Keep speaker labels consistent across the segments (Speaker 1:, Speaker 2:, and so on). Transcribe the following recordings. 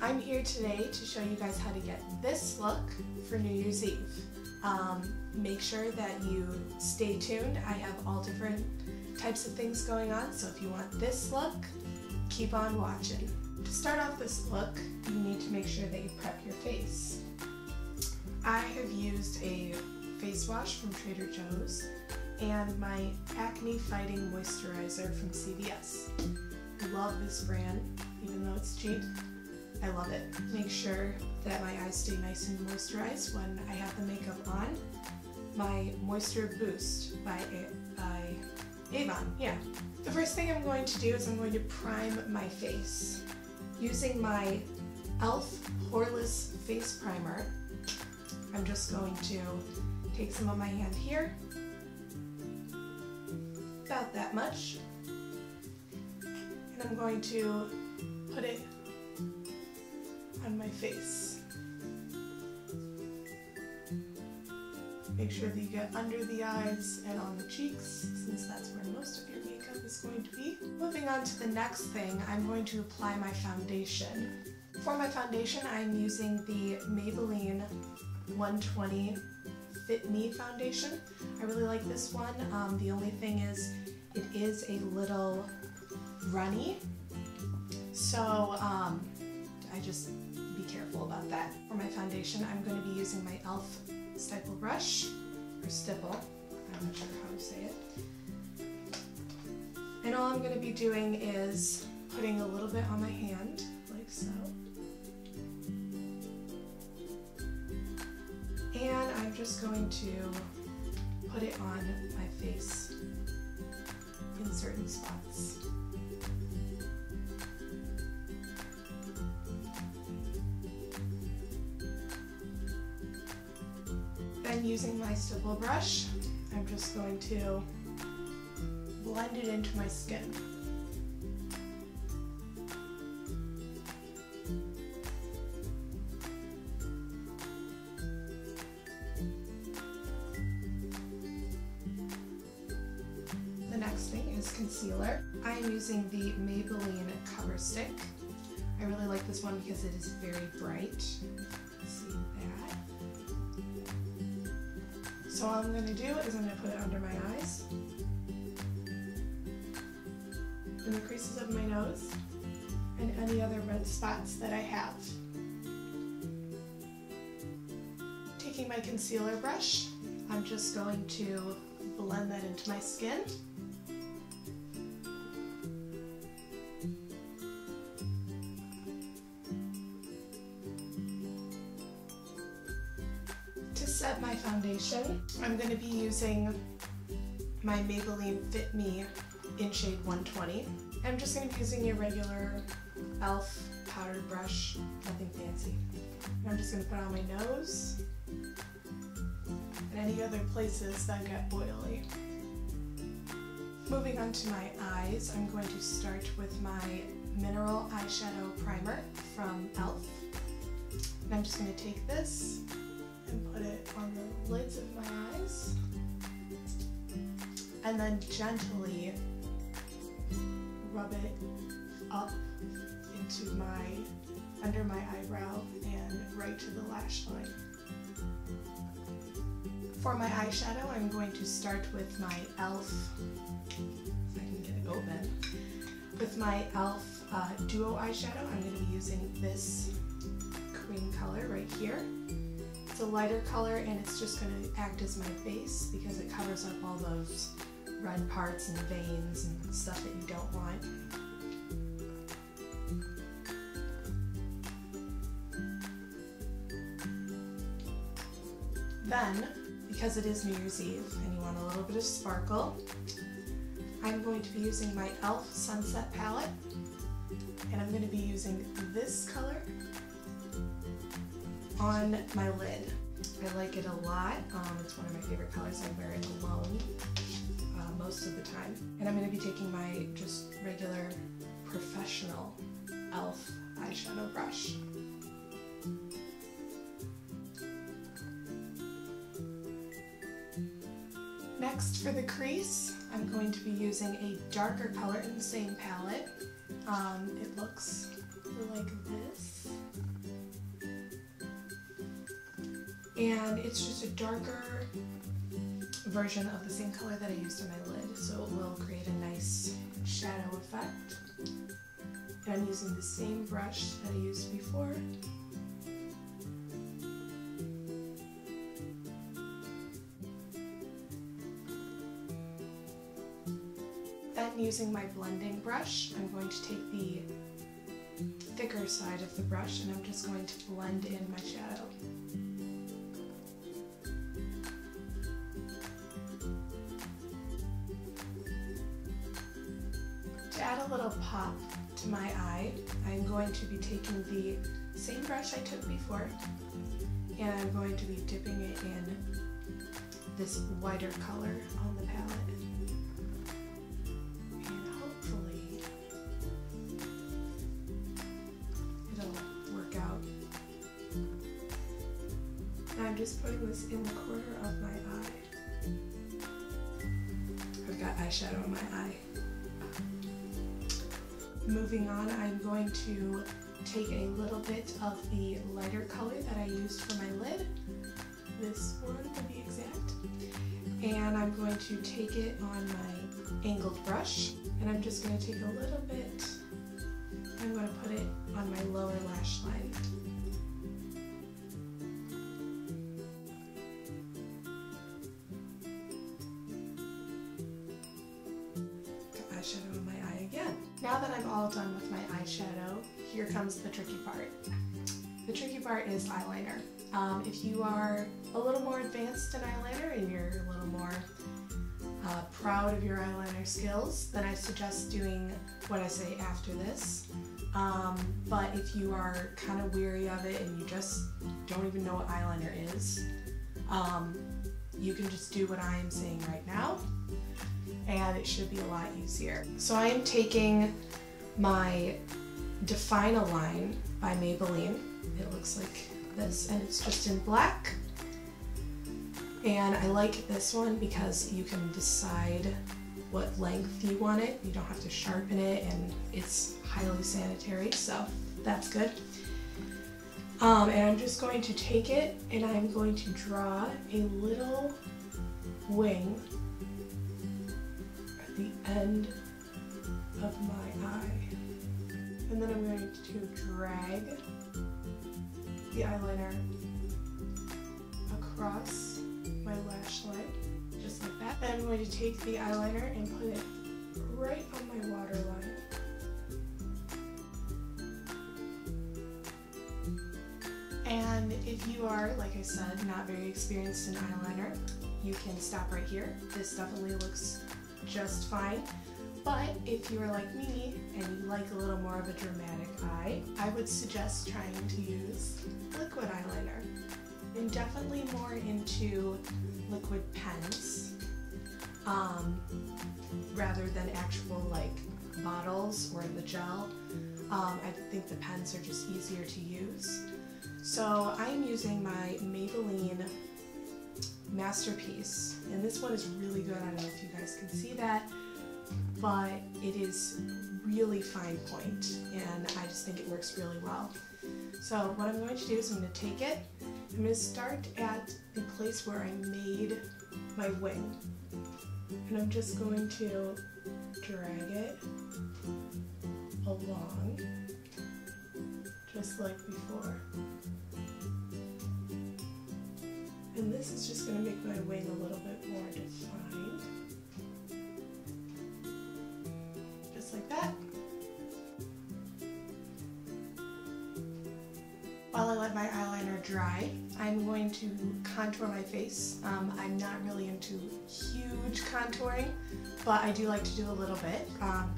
Speaker 1: I'm here today to show you guys how to get this look for New Year's Eve. Make sure that you stay tuned. I have all different types of things going on, so if you want this look, keep on watching. To start off this look, you need to make sure that you prep your face. I have used a face wash from Trader Joe's and my acne fighting moisturizer from CVS. I love this brand, even though it's cheap. I love it. Make sure that my eyes stay nice and moisturized when I have the makeup on. My Moisture Boost by Avon, yeah. The first thing I'm going to do is I'm going to prime my face. Using my e.l.f. poreless face primer, I'm just going to take some on my hand here, about that much, and I'm going to put it on my face. Make sure that you get under the eyes and on the cheeks, since that's where most of your makeup is going to be. Moving on to the next thing, I'm going to apply my foundation. For my foundation, I'm using the Maybelline 120 Fit Me foundation. I really like this one. The only thing is, it is a little runny, so I just be careful about that. For my foundation, I'm going to be using my e.l.f. stipple brush, or stipple, I'm not sure how to say it. And all I'm going to be doing is putting a little bit on my hand, like so. And I'm just going to put it on my face in certain spots. Then using my stipple brush, I'm just going to blend it into my skin. The next thing is concealer. I am using the Maybelline Colorstay. I really like this one because it is very bright. See that? So all I'm going to do is I'm going to put it under my eyes, in the creases of my nose, and any other red spots that I have. Taking my concealer brush, I'm just going to blend that into my skin. To set my foundation, I'm going to be using my Maybelline Fit Me in shade 120. I'm just going to be using a regular e.l.f. powdered brush, nothing fancy. And I'm just going to put it on my nose and any other places that get oily. Moving on to my eyes, I'm going to start with my mineral eyeshadow primer from e.l.f. And I'm just going to take this and put it on the lids of my eyes, and then gently rub it up into under my eyebrow and right to the lash line. For my eyeshadow, I'm going to start with my e.l.f. if I can get it open. With my e.l.f. Duo eyeshadow, I'm going to be using this cream color right here. It's a lighter color and it's just going to act as my base because it covers up all those red parts and veins and stuff that you don't want. Then, because it is New Year's Eve and you want a little bit of sparkle, I'm going to be using my e.l.f. Sunset palette, and I'm going to be using this color on my lid. I like it a lot. It's one of my favorite colors. I wear it alone most of the time. And I'm going to be taking my just regular professional e.l.f. eyeshadow brush. Next, for the crease, I'm going to be using a darker color in the same palette. It looks like this. And it's just a darker version of the same color that I used on my lid, so it will create a nice shadow effect. And I'm using the same brush that I used before. Then using my blending brush, I'm going to take the thicker side of the brush and I'm just going to blend in my shadow. To add a little pop to my eye, I'm going to be taking the same brush I took before and I'm going to be dipping it in this whiter color on the palette. And hopefully it'll work out. And I'm just putting this in the corner of my eye. I've got eyeshadow in my eye. Moving on, I'm going to take a little bit of the lighter color that I used for my lid, this one to be exact, and I'm going to take it on my angled brush, and I'm just going to take a little bit, I'm going to put it on my lower lash line. Eyeshadow in my eye again. Now that I'm all done with my eyeshadow, here comes the tricky part. The tricky part is eyeliner. If you are a little more advanced in eyeliner and you're a little more proud of your eyeliner skills, then I suggest doing what I say after this. But if you are kind of weary of it and you just don't even know what eyeliner is, you can just do what I am saying right now, and it should be a lot easier. So I am taking my Define-A-line by Maybelline. It looks like this, and it's just in black. And I like this one because you can decide what length you want it. You don't have to sharpen it, and it's highly sanitary, so that's good. And I'm just going to take it and I'm going to draw a little wing at the end of my eye. And then I'm going to drag the eyeliner across my lash line, just like that. Then I'm going to take the eyeliner and put it right on my waterline. And if you are, like I said, not very experienced in eyeliner, you can stop right here. This definitely looks just fine. But if you are like me and you like a little more of a dramatic eye, I would suggest trying to use liquid eyeliner. I'm definitely more into liquid pens rather than actual like bottles or the gel. I think the pens are just easier to use. So I'm using my Maybelline Masterpiece, and this one is really good. I don't know if you guys can see that, but it is really fine point, and I just think it works really well. So what I'm going to do is I'm going to take it, I'm going to start at the place where I made my wing, and I'm just going to drag it along, just like before. And this is just going to make my wing a little bit more defined. Just like that. While I let my eyeliner dry, I'm going to contour my face. I'm not really into huge contouring, but I do like to do a little bit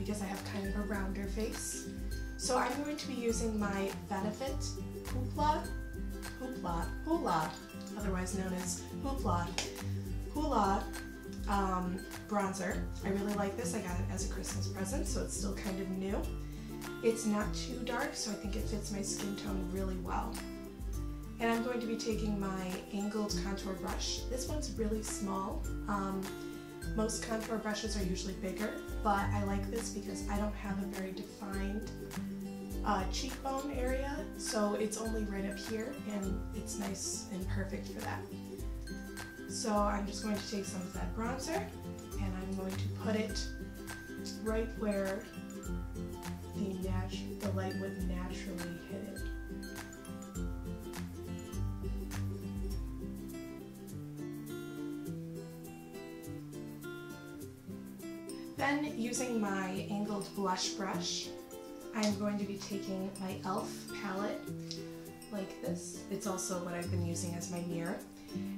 Speaker 1: because I have kind of a rounder face. So I'm going to be using my Benefit Hoola, otherwise known as Hoola bronzer. I really like this. I got it as a Christmas present, so it's still kind of new. It's not too dark, so I think it fits my skin tone really well. And I'm going to be taking my angled contour brush. This one's really small. Most contour brushes are usually bigger, but I like this because I don't have a very defined cheekbone area, so it's only right up here and it's nice and perfect for that. So I'm just going to take some of that bronzer and I'm going to put it right where the light would naturally hit it. Then, using my angled blush brush, I'm going to be taking my e.l.f. palette like this. It's also what I've been using as my mirror.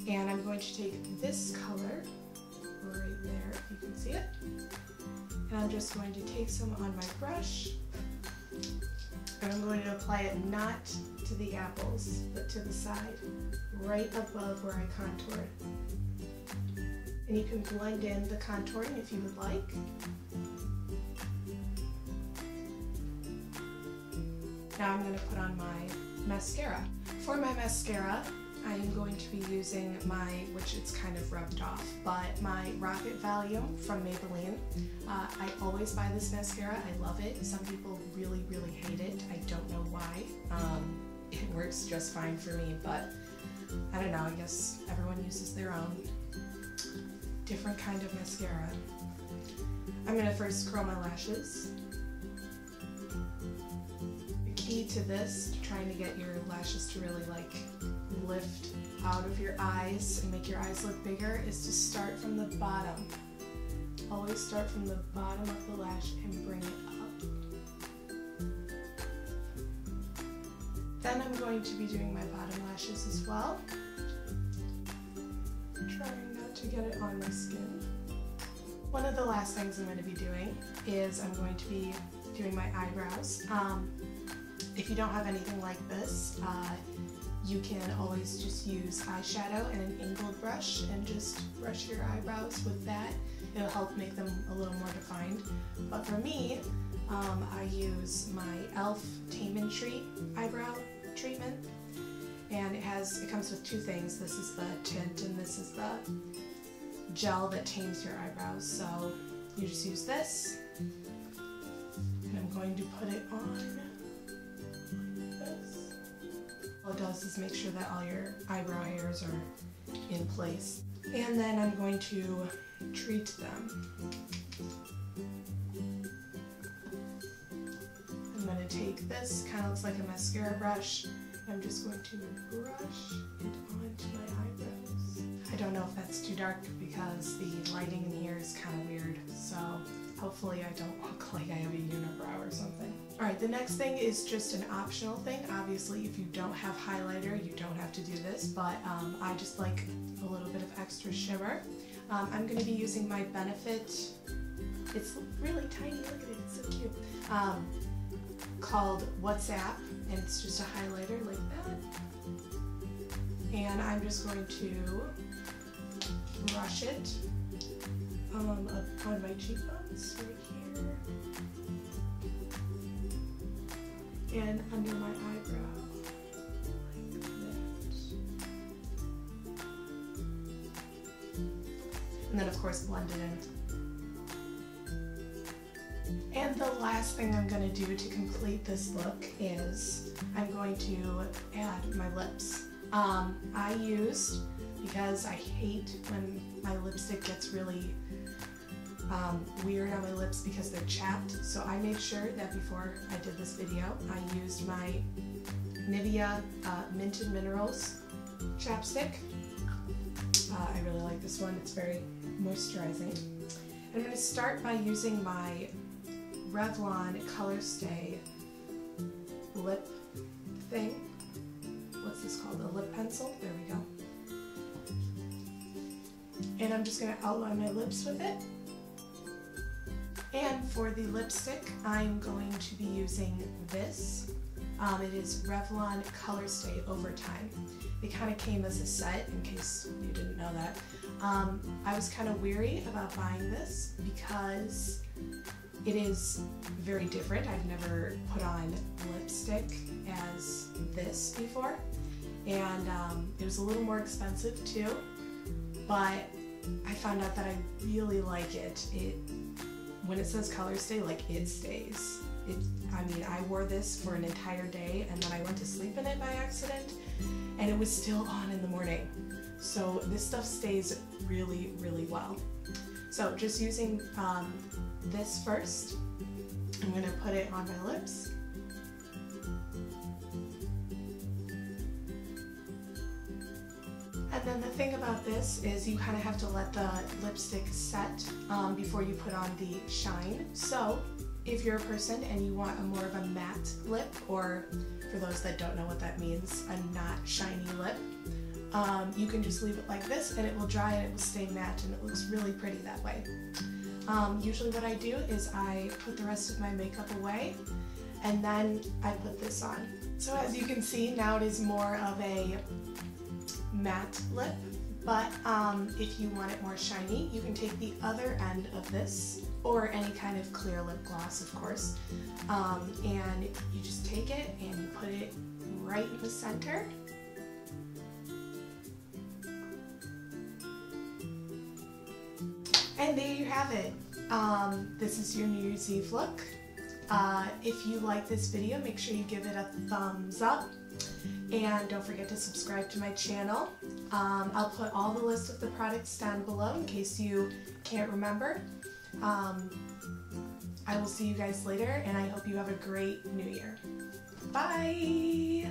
Speaker 1: And I'm going to take this color right there, if you can see it. And I'm just going to take some on my brush. And I'm going to apply it not to the apples, but to the side, right above where I contoured. And you can blend in the contouring if you would like. Now I'm going to put on my mascara. For my mascara, I am going to be using which it's kind of rubbed off, but my Rocket Volume from Maybelline. I always buy this mascara. I love it. Some people really, really hate it. I don't know why. It works just fine for me, but I don't know. I guess everyone uses their own different kind of mascara. I'm going to first curl my lashes. The key to this, trying to get your lashes to really like lift out of your eyes and make your eyes look bigger, is to start from the bottom. Always start from the bottom of the lash and bring it up. Then I'm going to be doing my bottom lashes as well. Trying not to get it on my skin. One of the last things I'm going to be doing is I'm going to be doing my eyebrows. If you don't have anything like this, you can always just use eyeshadow and an angled brush and just brush your eyebrows with that. It'll help make them a little more defined. But for me, I use my e.l.f. Tame and Treat eyebrow treatment. And it comes with two things. This is the tint and this is the gel that tames your eyebrows. So you just use this. And I'm going to put it on like this. All it does is make sure that all your eyebrow hairs are in place. And then I'm going to treat them. I'm going to take this, kind of looks like a mascara brush. I'm just going to brush it onto my eyebrows. I don't know if that's too dark because the lighting in here is kind of weird, so hopefully I don't look like I have a unibrow or something. Alright, the next thing is just an optional thing. Obviously, if you don't have highlighter, you don't have to do this, but I just like a little bit of extra shimmer. I'm going to be using my Benefit, it's really tiny, look at it, it's so cute, called WhatsApp, and it's just a highlighter like that. And I'm just going to brush it on my cheekbones right here and under my eyebrow like that. And then of course blend it in. And the last thing I'm going to do to complete this look is I'm going to add my lips. I used, because I hate when my lipstick gets really weird on my lips because they're chapped, so I made sure that before I did this video I used my Nivea Mint and Minerals chapstick. I really like this one, it's very moisturizing. I'm going to start by using my Revlon Colorstay lip thing. What's this called? A lip pencil? There we go. And I'm just going to outline my lips with it. And for the lipstick, I'm going to be using this. It is Revlon Colorstay Overtime. It kind of came as a set, in case you didn't know that. I was kind of weary about buying this because it is very different. I've never put on lipstick as this before, and it was a little more expensive too, but I found out that I really like it. When it says Colorstay, like, it stays. I mean, I wore this for an entire day and then I went to sleep in it by accident and it was still on in the morning. So this stuff stays really, really well. So just using this first, I'm going to put it on my lips. And then the thing about this is you kind of have to let the lipstick set before you put on the shine. So if you're a person and you want more of a matte lip, or for those that don't know what that means, a not shiny lip, you can just leave it like this and it will dry and it will stay matte and it looks really pretty that way. Usually what I do is I put the rest of my makeup away and then I put this on. So as you can see, now it is more of a matte lip, but if you want it more shiny, you can take the other end of this, or any kind of clear lip gloss, of course, and you just take it and you put it right in the center. And there you have it. This is your New Year's Eve look. If you like this video, make sure you give it a thumbs up. And don't forget to subscribe to my channel. I'll put all the lists of the products down below in case you can't remember. I will see you guys later, and I hope you have a great New Year. Bye!